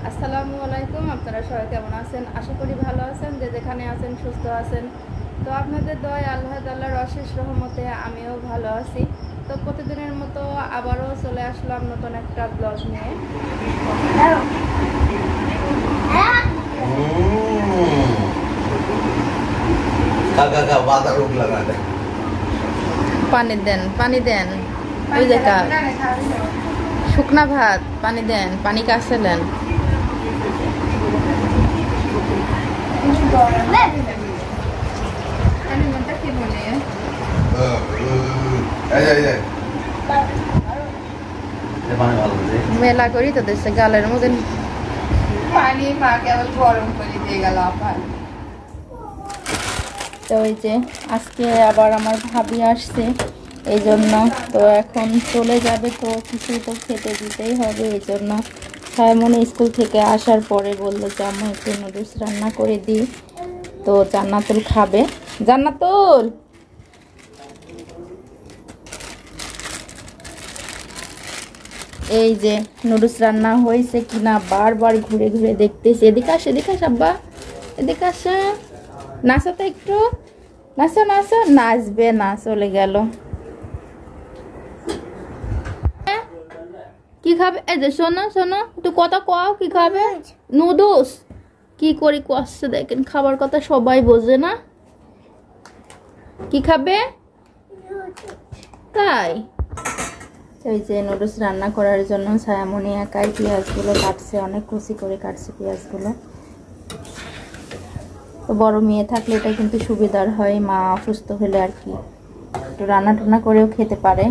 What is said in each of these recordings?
আসসালামু আলাইকুম। আপনারা সবাই কেমন আছেন? আশা করি ভালো আছেন, যে যেখানে আছেন সুস্থ আছেন। তো আপনাদের দয়ায় আল্লাহ তাআলার অশেষ রহমতে আমিও ভালো আছি। তো প্রতিদিনের মতো আবারও চলে আসলাম নতুন একটা ব্লগ নিয়ে। পানি দেন, পানি দেন, ওই জায়গা শুকনা ভাত, পানি দেন, পানি কাছে দেন। মেলা করি তো দেশে গালের মধ্যে পানি মা কেবল গরম করে দিয়ে গেল। তো ওই যে আজকে আবার আমার ভাবি আসছে, এই জন্য তো এখন চলে যাবে, তো কিছু তো খেতে দিতেই হবে। এই জন্য সায়মনি স্কুল থেকে আসার পরে বললো যে আম্মু একটু নুডলস রান্না করে দিই। তো জান্নাতুল খাবে। জান্নাতুল, এই যে নুডলস রান্না হয়েছে কিনা বারবার ঘুরে ঘুরে দেখতেছি। এদিকে আস, এদিকে আস আব্বা, এদিকে আসা। নাচো তো একটু, নাচো নাচো। নাচবে না, চলে গেল। কি খাবে? এই যে শোনো শোনো, তুই কথা কও, কি খাবে? নুডলস। কি করি কষ্ট দেখেন, খাবার কথা সবাই বোঝে না। কি খাবে? তাই এই যে নুডলস রান্না করার জন্য ছায়ামনি একাই পেঁয়াজগুলো কাটছে, অনেক কুচি করে কাটছে পেঁয়াজগুলো। তো বড় মেয়ে থাকলে এটা কিন্তু সুবিধার হয়, মা অসুস্থ হলে আর কি একটু রান্না টান্না করেও খেতে পারে।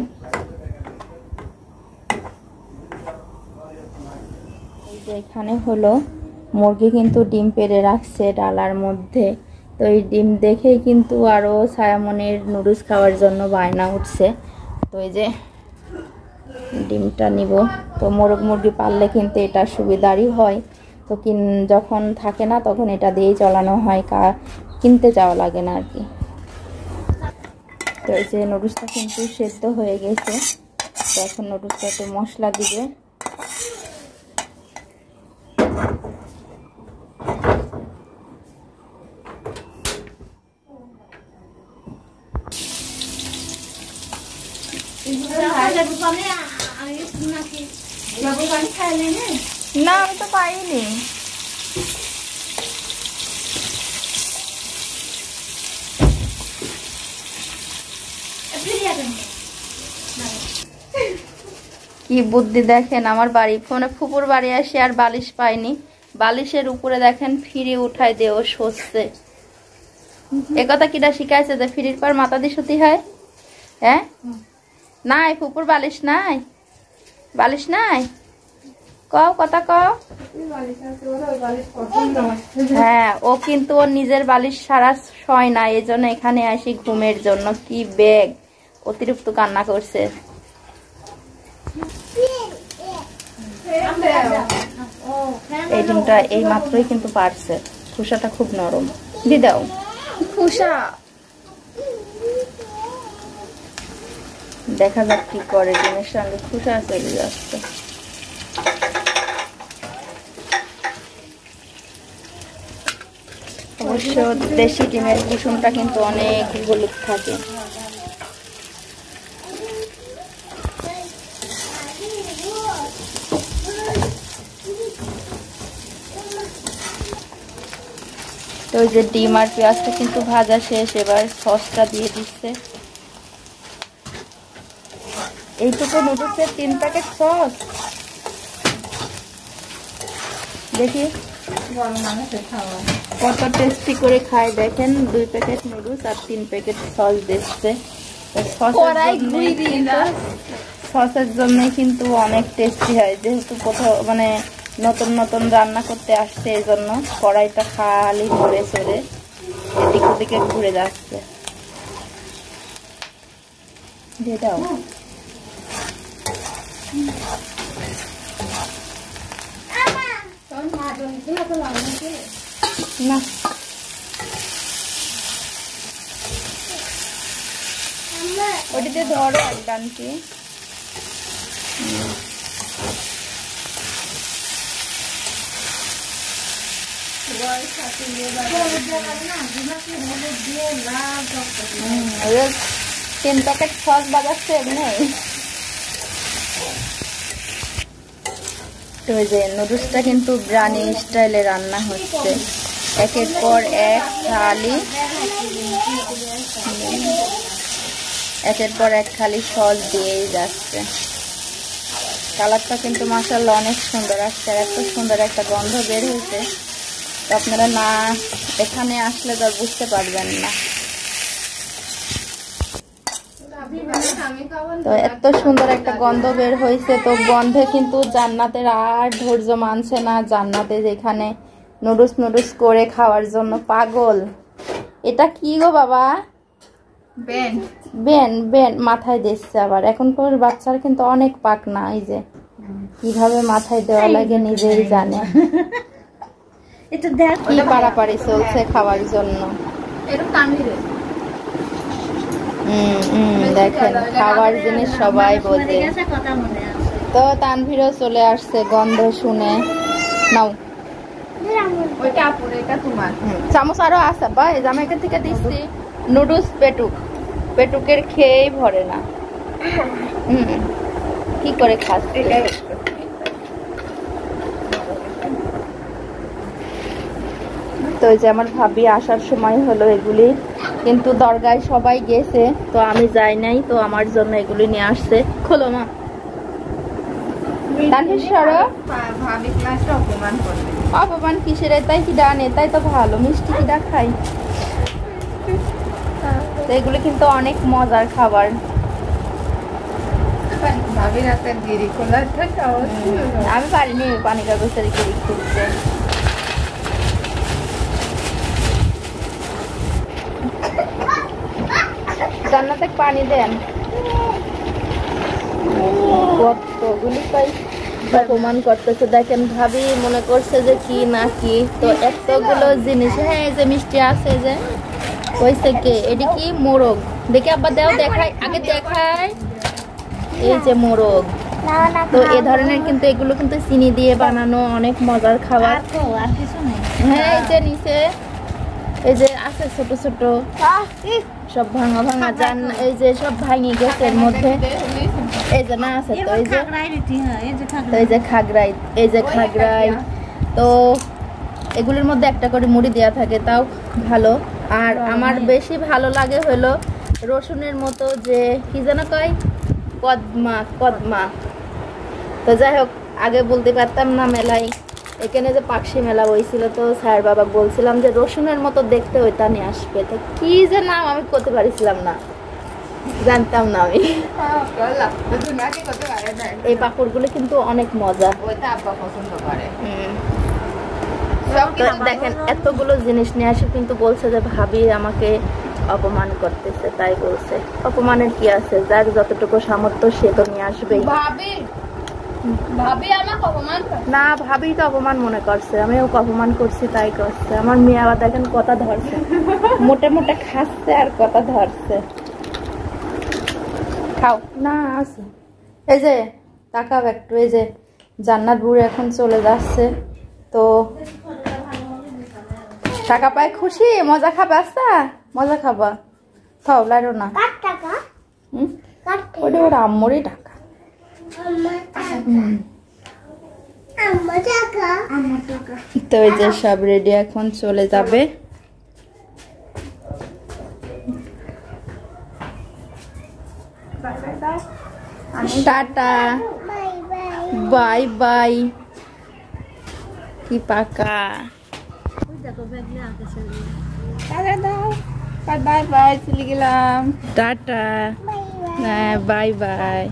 এই যে এখানে হলো মুরগি কিন্তু ডিম পেড়ে রাখছে ডালার মধ্যে। তো এই ডিম দেখেই কিন্তু আরও ছায়ামনির নুডলস খাওয়ার জন্য বায়না উঠছে। তো এই যে ডিমটা নিব। তো মোরগ মুরগি পাললে কিন্তু এটা সুবিধারই হয়। তো যখন থাকে না তখন এটা দিয়েই চালানো হয়, কিনতে যাওয়া লাগে না আর কি। তো এই যে নুডলসটা কিন্তু সেদ্ধ হয়ে গেছে। তো এখন নুডলসটাতে মশলা দিবে। না আমি তো পাইনি। কি বুদ্ধি দেখেন আমার বাড়ি ফোনে, ফুপুর বাড়ি আসে আর বালিশ পাইনি, বালিশের উপরে দেখেন ফিরি উঠাই দেও সচ্ছে। একথা কিটা শিখাইছে যে ফিরির পর মাথা দিয়ে শুতি হয়? হ্যাঁ নাই, ফুপুর বালিশ নাই, বালিশ নাই, কও কথা কও। হ্যাঁ, ও কিন্তু ওর নিজের বালিশ সারা শয় না, এই জন্য এখানে আসি ঘুমের জন্য। কি ব্যাগ অতিরিক্ত কান্না করছে। এই ডিমটা এই মাত্রই কিন্তু পারছে, খোসাটা খুব নরম। দি দাও খোসা, দেখা যাক কি করে। ডিমের সঙ্গে খোসা চলে যাচ্ছে। অবশ্য দেশি ডিমের কুসুমটা কিন্তু অনেক হলুদ থাকে। তো ওই যে ডিম আর পেঁয়াজটা কিন্তু ভাজা শেষ, এবার সসটা দিয়ে দিচ্ছে। এইটুকু নুডলসের 3 প্যাকেট সস। দেখি কত টেস্টি করে খায় দেখেন। 2 প্যাকেট নুডলস আর 3 প্যাকেট সস দিচ্ছে। সসের জন্য কিন্তু অনেক টেস্টি হয়, যেহেতু কোথাও মানে নতুন নতুন রান্না করতে আসছে, এই জন্য কড়াইটা খালি ঘুরে চড়ে এদিক ওদিকে ঘুরে যাচ্ছে। দিয়ে দাও। না ওটিতে ধরো এক ডানটি। তিন প্যাকেট সস বাজাচ্ছে এমনি। তো এই যে নুডলসটা কিন্তু বিরিয়ানি স্টাইলে রান্না হচ্ছে, একের পর এক খালি সস দিয়েই যাচ্ছে। কালারটা কিন্তু মাশাআল্লাহ অনেক সুন্দর আসছে, আর এত সুন্দর একটা গন্ধ বের হয়েছে, তো আপনারা না এখানে আসলে তো বুঝতে পারবেন না। তো এত সুন্দর একটা গন্ধ বের হয়েছে, তো গন্ধে কিন্তু জান্নাতের আর ধৈর্য মানছে না। জান্নাতে যেখানে নুডলস করে খাওয়ার জন্য পাগল। এটা কি গো বাবা? বেন বেন মাথায় দিচ্ছে আবার। এখনকার বাচ্চার কিন্তু অনেক পাকনা, এই যে কিভাবে মাথায় দেওয়া লাগে নিজেই জানে। কি পারাপারি চলছে খাওয়ার জন্য। দেখেন খাওয়ার জিনিস সবাই বোঝে। তো তানভীরও চলে আসছে গন্ধ শুনে। নাও চামচ আরো আছে বা জামাইকে থেকে দিচ্ছি। নুডলস পেটুকের খেয়েই ভরে না। কি করে খাচ্ছে? তো এই যে আমার ভাবি আসার সময় হলো এগুলি, কিন্তু দরগায় সবাই গেছে তো আমি যাই নাই, তো আমার জন্য এগুলি নিয়ে আসছে। খোলো মা। অপমান কিসের? এটাই কি ডান? এটাই তো ভালো। মিষ্টি কিটা খাই। তো এগুলি কিন্তু অনেক মজার খাবার। আমি পারিনি পানি কাগজের গিরি খুলতে। জান্নাতে পানি দেন। কতগুলি পাই অপমান করতেছে। দেখেন ভাবি মনে করছে যে কি না কি, তো এতগুলো জিনিস। হ্যাঁ এই যে মিষ্টি আছে, যে কইছে কে এটি কি? মোরগ। দেখে আব্বা দাও, দেখাই আগে দেখাই। এই যে মোরগ। তো এ ধরনের কিন্তু এগুলো কিন্তু চিনি দিয়ে বানানো অনেক মজার খাবার। হ্যাঁ এই যে নিচে এই যে আছে ছোট ছোট সব ভাঙা ভাঙা জান, এই যে সব ভাঙি গেছে এর মধ্যে। এই যে না আছে তো এই যে খাগড়াই, এই যে খাগড়াই। তো এগুলোর মধ্যে একটা করে মুড়ি দেওয়া থাকে, তাও ভালো। আর আমার বেশি ভালো লাগে হলো রসুনের মতো যে কি যেন কয়, কদমা। তো যাই হোক, আগে বলতে পারতাম না মেলায় এখানে যে পাকশি মেলা হয়েছিল, তো স্যার বাবা বলছিলাম যে রসুনের মতো দেখতে ওইটা নিয়ে আসবে। তো কি যে নাম আমি করতে পারিছিলাম না, জানতাম না আমি। এই পাপড়গুলো কিন্তু অনেক মজা। দেখেন এতগুলো জিনিস নিয়ে আসে, কিন্তু বলছে যে ভাবি আমাকে অপমান করতেছে, তাই বলছে। অপমানের কি আছে? যার যতটুকু সামর্থ্য সে তো নিয়ে আসবেই। না ভাবি তো অপমান মনে করছে, আমিও অপমান করছি তাই করছে। আমার মেয়ে আবার দেখেন কথা ধরছে, মোটে মোটে খাচ্ছে আর কথা ধরছে। খাও না আছে। এই যে তাকাও একটু, এই যে জান্নাত বুড়ি এখন চলে যাচ্ছে, তো টাকা পায় খুশি। মজা খাবা? আচ্ছা মজা খাবা, খাও লাইরো না। ওটা ওর আম্মুরই টাকা। তো এই যে সব রেডি, এখন চলে যাবে। Tata bye bye. কি পাকা। বাই বাই, চলে গেলাম। Tata bye bye.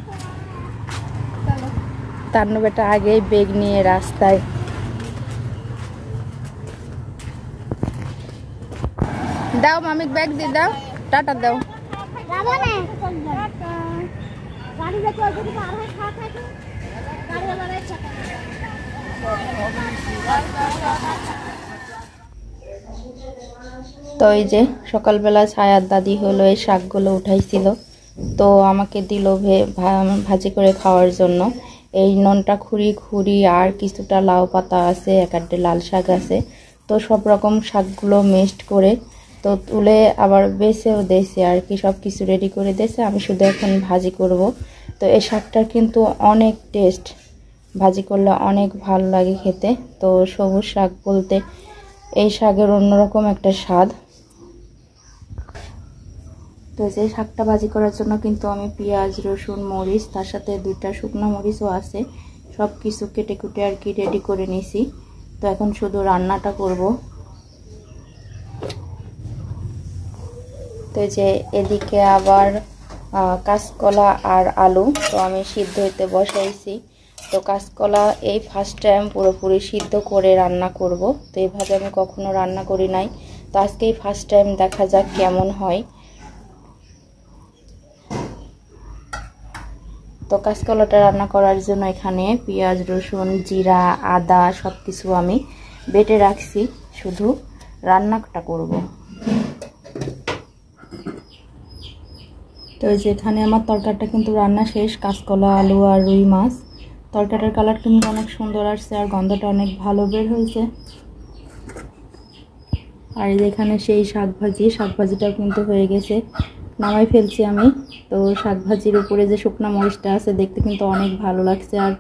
তান্নু বেটা আগেই বেগ নিয়ে রাস্তায়। দাও মামিক ব্যাগ দিয়ে দাও, টাটা দাও। তো এই যে সকালবেলা ছায়ার দাদি হলো এই শাকগুলো উঠাইছিল, তো আমাকে দিল ভাজি করে খাওয়ার জন্য। এই ননটা খুঁড়ি আর কিছুটা লাউ পাতা আছে, এক আধটে লাল শাক আছে, তো সব রকম শাকগুলো মিক্সড করে তো তুলে আবার বেছেও দিয়েছে আর কি, সব কিছু রেডি করে দিয়েছে। আমি শুধু এখন ভাজি করব। তো এই শাকটার কিন্তু অনেক টেস্ট, ভাজি করলে অনেক ভালো লাগে খেতে। তো সবুজ শাক বলতে এই শাকের অন্যরকম একটা স্বাদ। তো যে শাকটা ভাজি করার জন্য কিন্তু আমি পেঁয়াজ, রসুন, মরিচ, তার সাথে 2টা শুকনো মরিচও আছে, সব কিছু কেটে কুটে আর কি রেডি করে নিয়েছি। তো এখন শুধু রান্নাটা করব। তো যে এদিকে আবার কাঁচকলা আর আলু তো আমি সিদ্ধ হইতে বসাইছি। তো কাঁচকলা এই ফার্স্ট টাইম পুরোপুরি সিদ্ধ করে রান্না করব। তো এইভাবে আমি কখনো রান্না করি নাই, তো আজকেই ফার্স্ট টাইম, দেখা যাক কেমন হয়। তো কাঁচকলাটা রান্না করার জন্য এখানে পেঁয়াজ, রসুন, জিরা, আদা সব কিছু আমি বেটে রাখছি, শুধু রান্নাটা করব। তো যেখানে আমার তরকারিটা কিন্তু রান্না শেষ, কাঁচকলা, আলু আর রুই মাছ। তরকারিটার কালার কিন্তু অনেক সুন্দর আসছে আর গন্ধটা অনেক ভালো বের হয়েছে। আর যেখানে সেই শাকভাজিটাও কিন্তু হয়ে গেছে, নামাই ফেলছি আমি। তো শাকভাজির উপরে যে শুকনো মরিচটা আছে দেখতে কিন্তু অনেক ভালো লাগছে। আর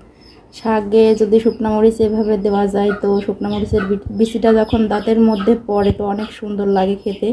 শাকে যদি শুকনো মরিচ এভাবে দেওয়া যায়, তো শুকনো মরিচের বিচিটা যখন দাঁতের মধ্যে পড়ে তো অনেক সুন্দর লাগে খেতে।